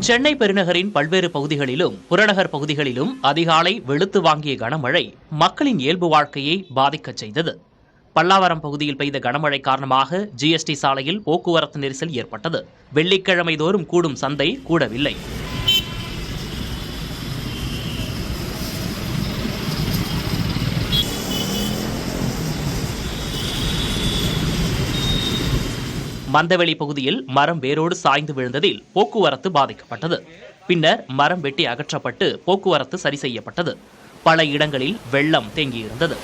சென்னை பெருநகரின் பல்வேறு பகுதிகளிலும் புறநகர் பகுதிகளிலும் அதிகாலை வெளுத்து வாங்கிய கனமழை மக்களின் இயல்பு வாழ்க்கையை பாதிக்கச் செய்தது. பல்லாவரம் பகுதியில் பெய்த கனமழை காரணமாக ஜிஎஸ்டி சாலையில் போக்குவரத்து நெரிசல் ஏற்பட்டது. வெள்ளிக்கிழமை தோறும் கூடும் சந்தை கூடவில்லை. மந்தவெளி பகுதியில் மரம் வேரோடு சாய்ந்து விழுந்ததில் போக்குவரத்து பாதிக்கப்பட்டது. பின்னர் மரம் வெட்டி அகற்றப்பட்டு போக்குவரத்து சரி செய்யப்பட்டது. பல இடங்களில் வெள்ளம் தேங்கியிருந்தது.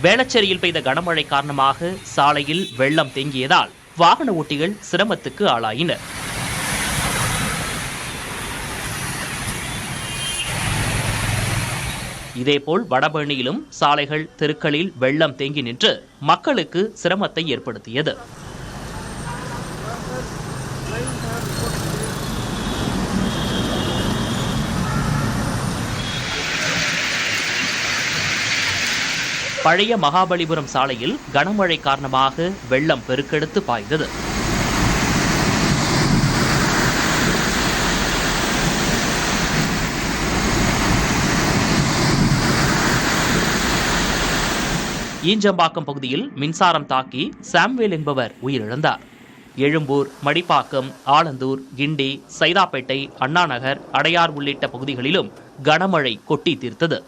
வேளச்சேரியில் பெய்த கனமழை காரணமாக சாலையில் வெள்ளம் தேங்கியதால் வாகன ஓட்டிகள் சிரமத்துக்கு ஆளாயினர். இதேபோல் வடபழனியிலும் சாலைகள் தெருக்களில் வெள்ளம் தேங்கி நின்று மக்களுக்கு சிரமத்தை ஏற்படுத்தியது. பழைய மகாபலிபுரம் சாலையில் கனமழை காரணமாக வெள்ளம் பெருக்கெடுத்து பாய்ந்தது. ஈஞ்சம்பாக்கம் பகுதியில் மின்சாரம் தாக்கி சாம்வேல் என்பவர் உயிரிழந்தார். எழும்பூர், மடிப்பாக்கம், ஆலந்தூர், கிண்டி, சைதாப்பேட்டை, அண்ணாநகர், அடையார் உள்ளிட்ட பகுதிகளிலும் கனமழை கொட்டி தீர்த்தது.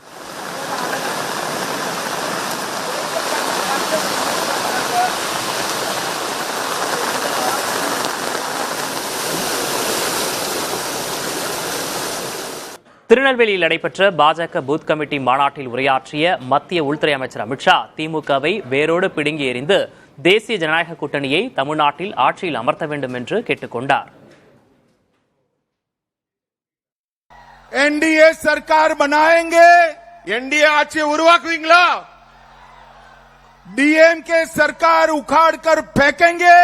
திருநெல்வேலியில் நடைபெற்ற பாஜக பூத் கமிட்டி மாநாட்டில் உரையாற்றிய மத்திய உள்துறை அமைச்சர் அமித்ஷா திமுகவை வேரோடு பிடுங்கி எறிந்து தேசிய ஜனநாயக கூட்டணியை தமிழ்நாட்டில் ஆட்சியில் அமர்த்த வேண்டும் என்று கேட்டுக்கொண்டார். एनडीए सरकार बनाएंगे, एनडीए ஆட்சியை உருவாக்குவீங்களா? डीएमके सरकार उखाड़ कर फेंकेंगे,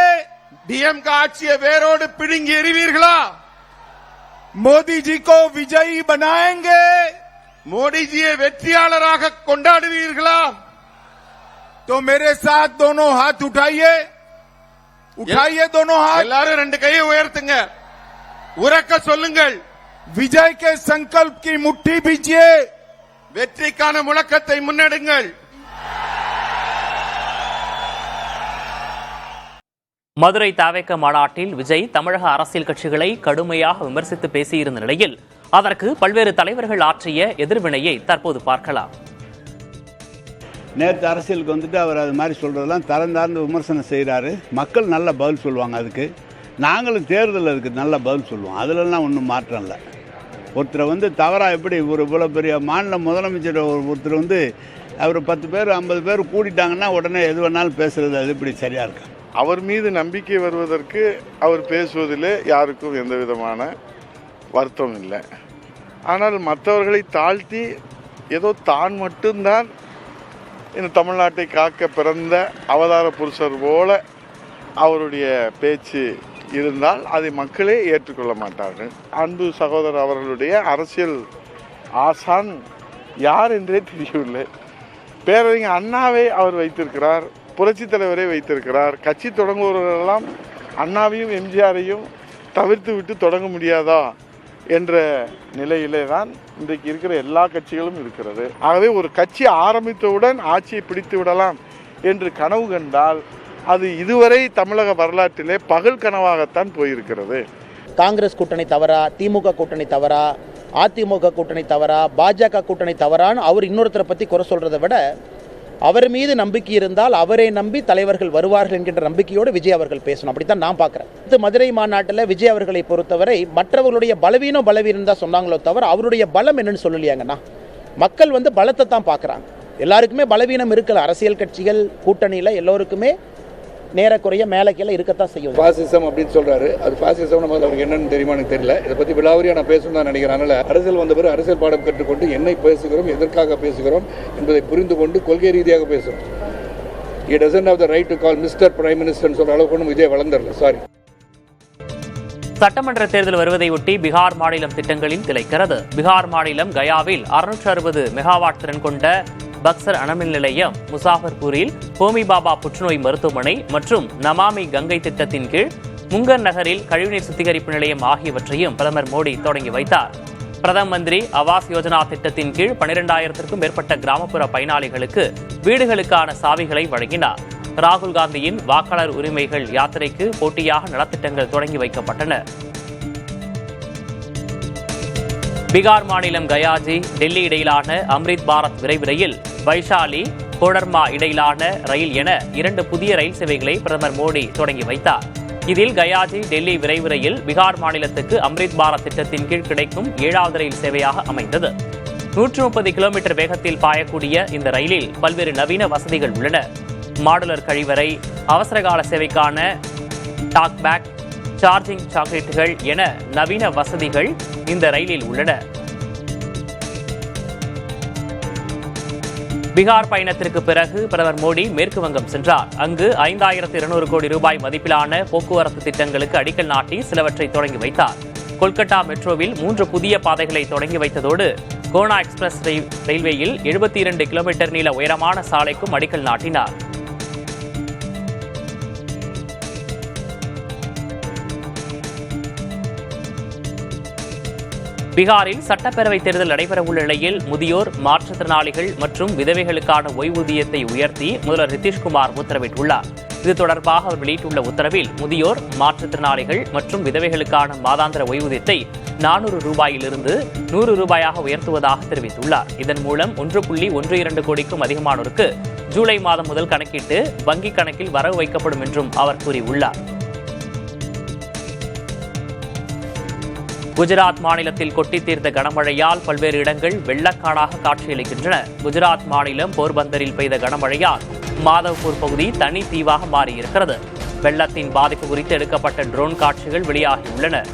डीएमके ஆட்சியை வேரோடு பிடுங்கி எறிவீர்களா? मोदी जी को विजयी बनाएंगे, मोदी जी வெற்றியாளராக கொண்டாடுவீர்களா? तो मेरे साथ दोनों हाथ उठाइए, उठाइए दोनों हाथ. எல்லாரும் ரெண்டு கையை உயர்த்துங்க, உரக்க சொல்லுங்கள். विजय के संकल्प की मुट्ठी भीजिए, வெற்றிக்கான முழக்கத்தை முன்னெடுங்கள். மதுரை தவேக மாநாட்டில் விஜய் தமிழக அரசியல் கட்சிகளை கடுமையாக விமர்சித்து பேசியிருந்த நிலையில் அதற்கு பல்வேறு தலைவர்கள் ஆற்றிய எதிர்வினையை தற்போது பார்க்கலாம். நேற்று அரசியலுக்கு வந்துட்டு அவர் அது மாதிரி சொல்றதெல்லாம் தரந்தார்ந்து விமர்சனம் செய்கிறாரு. மக்கள் நல்ல பதில் சொல்லுவாங்க. அதுக்கு நாங்களும் தேர்தல் அதுக்கு நல்ல பதில் சொல்லுவோம். அதுலலாம் ஒன்றும் மாற்றம் இல்லை. ஒருத்தரை தவறாக எப்படி ஒரு இவ்வளோ பெரிய மாநில முதலமைச்சர் ஒருத்தர் அவர் 10 பேர் 50 பேர் கூட்டிட்டாங்கன்னா உடனே எது வேணாலும் பேசுறது அது இப்படி சரியா இருக்கு? அவர் மீது நம்பிக்கை வருவதற்கு அவர் பேசுவதிலே யாருக்கும் எந்த விதமான வருத்தம் இல்லை. ஆனால் மற்றவர்களை தாழ்த்தி ஏதோ தான் மட்டும்தான் இந்த தமிழ்நாட்டை காக்க பிறந்த அவதார புருஷர் போல அவருடைய பேச்சு இருந்தால் அதை மக்களே ஏற்றுக்கொள்ள மாட்டார்கள். அன்பு சகோதரர் அவர்களுடைய அரசியல் ஆசான் யார் என்றே தெரியவில்லை. பேரறிஞர் அண்ணாவை அவர் வைத்திருக்கிறார், புரட்சி தலைவரை வைத்திருக்கிறார். கட்சி தொடங்குவவர்களெல்லாம் அண்ணாவையும் எம்ஜிஆரையும் தவிர்த்து விட்டு தொடங்க முடியாதா என்ற நிலையிலே தான் இன்றைக்கு இருக்கிற எல்லா கட்சிகளும் இருக்கிறது. ஆகவே ஒரு கட்சி ஆரம்பித்தவுடன் ஆட்சியை பிடித்து விடலாம் என்று கனவு கண்டால் அது இதுவரை தமிழக வரலாற்றிலே பகல் கனவாகத்தான் போயிருக்கிறது. காங்கிரஸ் கூட்டணி தவறா, திமுக கூட்டணி தவறா, அதிமுக கூட்டணி தவறா, பாஜக கூட்டணி தவறான்னு அவர் இன்னொருத்தரை பற்றி குறை சொல்றதை விட அவர் மீது நம்பிக்கை இருந்தால் அவரை நம்பி தலைவர்கள் வருவார்கள் என்கின்ற நம்பிக்கையோடு விஜய் அவர்கள் பேசணும். அப்படித்தான் நான் பார்க்குறேன். மதுரை மாநாட்டில் விஜய் அவர்களை பொறுத்தவரை மற்றவர்களுடைய பலவீனம் தான் சொன்னாங்களோ தவிர அவருடைய பலம் என்னன்னு சொல்லலையாங்கண்ணா. மக்கள் பலத்தை தான் பார்க்குறாங்க. எல்லாருக்குமே பலவீனம் இருக்கல. அரசியல் கட்சிகள் கூட்டணியில் எல்லோருக்குமே நேரக்குறைய மேலக்கெல்லாம் இருக்கத்தான் செய்யும். பாசிசம் அப்படின்னு சொல்றாரு. அது பாசிசம் அவருக்கு என்னன்னு தெரியுமா எனக்கு தெரியல. இதை பத்தி விலாவரியா நான் பேசணும் தான் நினைக்கிறேன். அதனால அரசியல் வந்த பிறகு அரசியல் பாடம் கற்றுக்கொண்டு என்ன பேசுகிறோம், எதற்காக பேசுகிறோம் என்பதை புரிந்து கொண்டு கொள்கை ரீதியாக பேசுகிறோம். He doesn't have the right to call Mr. Prime Minister சொல்ற அளவுக்கு விஜய் வளர்ந்துடல. சாரி. சட்டமன்ற தேர்தல் வருவதையொட்டி பீகார் மாநிலம் திட்டங்களில் திளைக்கிறது. பீகார் மாநிலம் கயாவில் 660 மெகாவாட் திறன் கொண்ட பக்சர் அணுமின் நிலையம், முசாஃபர்பூரில் ஹோமி பாபா புற்றுநோய் மருத்துவமனை மற்றும் நமாமி கங்கை திட்டத்தின் கீழ் முங்கர் நகரில் கழிவுநீர் சுத்திகரிப்பு நிலையம் ஆகியவற்றையும் பிரதமர் மோடி தொடங்கி வைத்தார். பிரதம மந்திரி ஆவாஸ் யோஜனா திட்டத்தின் கீழ் 12,000க்கும் மேற்பட்ட கிராமப்புற பயனாளிகளுக்கு வீடுகளுக்கான சாவிகளை வழங்கினார். ராகுல் காந்தியின் வாக்காளர் உரிமைகள் யாத்திரைக்கு போட்டியாக நலத்திட்டங்கள் தொடங்கி வைக்கப்பட்டன. பீகார் மாநிலம் கயாஜி டெல்லி இடையிலான அம்ரித் பாரத் விரைவு ரயில், வைஷாலி கோடர்மா இடையிலான ரயில் என 2 புதிய ரயில் சேவைகளை பிரதமர் மோடி தொடங்கி வைத்தார். இதில் கயாஜி டெல்லி விரைவு ரயில் பீகார் மாநிலத்துக்கு அம்ரித் பாரத் திட்டத்தின் கீழ் கிடைக்கும் 7வது ரயில் சேவையாக அமைந்தது. 130 கிலோமீட்டர் வேகத்தில் பாயக்கூடிய இந்த ரயிலில் பல்வேறு நவீன வசதிகள் உள்ளன. மாடுலர் கழிவறை, அவசரகால சேவைக்கான டாக்பேக், சார்ஜிங் சாக்கெட்டுகள் என நவீன வசதிகள் இந்த ரயிலில் உள்ளன. பீகார் பயணத்திற்கு பிறகு பிரதமர் மோடி மேற்கு வங்கம் சென்றார். அங்கு 5200 கோடி ரூபாய் மதிப்பிலான போக்குவரத்து திட்டங்களுக்கு அடிக்கல் நாட்டி சிலவற்றை தொடங்கி வைத்தார். கொல்கத்தா மெட்ரோவில் 3 புதிய பாதைகளை தொடங்கி வைத்ததோடு கோனா எக்ஸ்பிரஸ் ரயில்வேயில் 72 கிலோமீட்டர் நீள உயரமான சாலைக்கும் அடிக்கல் நாட்டினார். பீகாரில் சட்டப்பேரவை தேர்தல் நடைபெறவுள்ள நிலையில் முதியோர், மாற்றுத்திறனாளிகள் மற்றும் விதவைகளுக்கான ஓய்வூதியத்தை உயர்த்தி முதல்வர் நிதிஷ்குமார் உத்தரவிட்டுள்ளார். இது தொடர்பாக அவர் வெளியிட்டுள்ள உத்தரவில் முதியோர், மாற்றுத்திறனாளிகள் மற்றும் விதவைகளுக்கான மாதாந்திர ஓய்வூதியத்தை 400 ரூபாயிலிருந்து 100 ரூபாயாக உயர்த்துவதாக தெரிவித்துள்ளார். இதன் மூலம் 1.12 கோடிக்கும் அதிகமானோருக்கு ஜூலை மாதம் முதல் கணக்கிட்டு வங்கிக் கணக்கில் வரவு வைக்கப்படும் என்றும் அவர் கூறியுள்ளார். குஜராத் மாநிலத்தில் கொட்டி தீர்த்த கனமழையால் பல்வேறு இடங்கள் வெள்ளக்காடாக காட்சியளிக்கின்றன. குஜராத் மாநிலம் போர்பந்தரில் பெய்த கனமழையால் மாதவ்பூர் பகுதி தனி தீவாக மாறியிருக்கிறது. வெள்ளத்தின் பாதிப்பு குறித்து எடுக்கப்பட்ட ட்ரோன் காட்சிகள் வெளியாகியுள்ளன.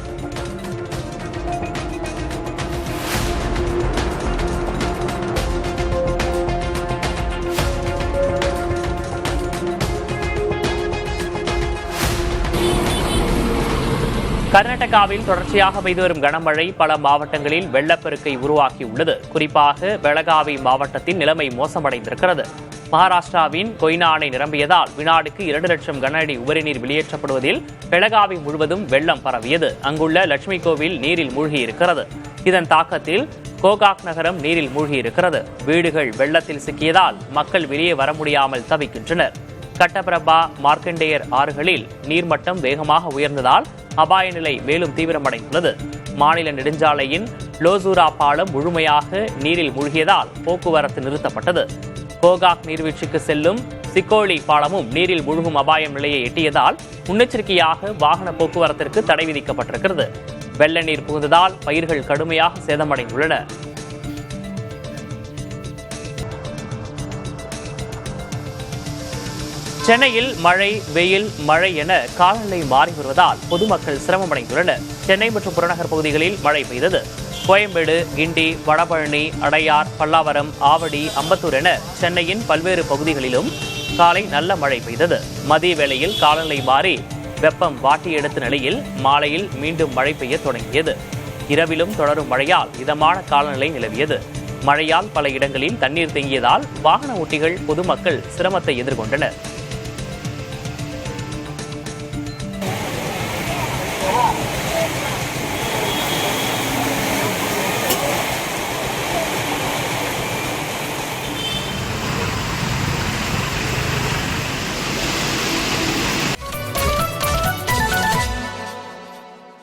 கர்நாடகாவில் தொடர்ச்சியாக பெய்து வரும் கனமழை பல மாவட்டங்களில் வெள்ளப்பெருக்கை உருவாக்கியுள்ளது. குறிப்பாக பெலகாவி மாவட்டத்தில் நிலைமை மோசமடைந்திருக்கிறது. மகாராஷ்டிராவின் கொய்னா அணை நிரம்பியதால் வினாடிக்கு 2 லட்சம் கன அடி உபரிநீர் வெளியேற்றப்படுவதில் பெலகாவி முழுவதும் வெள்ளம் பரவியது. அங்குள்ள லட்சுமி கோவில் நீரில் மூழ்கியிருக்கிறது. இதன் தாக்கத்தில் கோகாக் நகரம் நீரில் மூழ்கியிருக்கிறது. வீடுகள் வெள்ளத்தில் சிக்கியதால் மக்கள் வெளியே வர முடியாமல் தவிக்கின்றனர். கட்டபிரபா, மார்க்கண்டேயர் ஆறுகளில் நீர்மட்டம் வேகமாக உயர்ந்ததால் அபாய நிலை மேலும் தீவிரமடைந்துள்ளது. மாநில நெடுஞ்சாலையின் லோசூரா பாலம் முழுமையாக நீரில் மூழ்கியதால் போக்குவரத்து நிறுத்தப்பட்டது. கோகாக் நீர்வீழ்ச்சிக்கு செல்லும் சிக்கோலி பாலமும் நீரில் மூழ்கும் அபாயம் நிலையை எட்டியதால் முன்னெச்சரிக்கையாக வாகன போக்குவரத்திற்கு தடை விதிக்கப்பட்டிருக்கிறது. வெள்ள நீர் புகுந்ததால் பயிர்கள் கடுமையாக சேதமடைந்துள்ளன. சென்னையில் மழை, வெயில், மழை என காலநிலை மாறி வருவதால் பொதுமக்கள் சிரமமடைந்துள்ளனர். சென்னை மற்றும் புறநகர் பகுதிகளில் மழை பெய்தது. கோயம்பேடு, கிண்டி, வடபழனி, அடையார், பல்லாவரம், ஆவடி, அம்பத்தூர் என சென்னையின் பல்வேறு பகுதிகளிலும் காலை நல்ல மழை பெய்தது. மதிய வேளையில் காலநிலை மாறி வெப்பம் வாட்டி எடுத்த நிலையில் மாலையில் மீண்டும் மழை பெய்ய தொடங்கியது. இரவிலும் தொடரும் மழையால் இதமான காலநிலை நிலவியது. மழையால் பல இடங்களில் தண்ணீர் தேங்கியதால் வாகன ஓட்டிகள், பொதுமக்கள் சிரமத்தை எதிர்கொண்டனர்.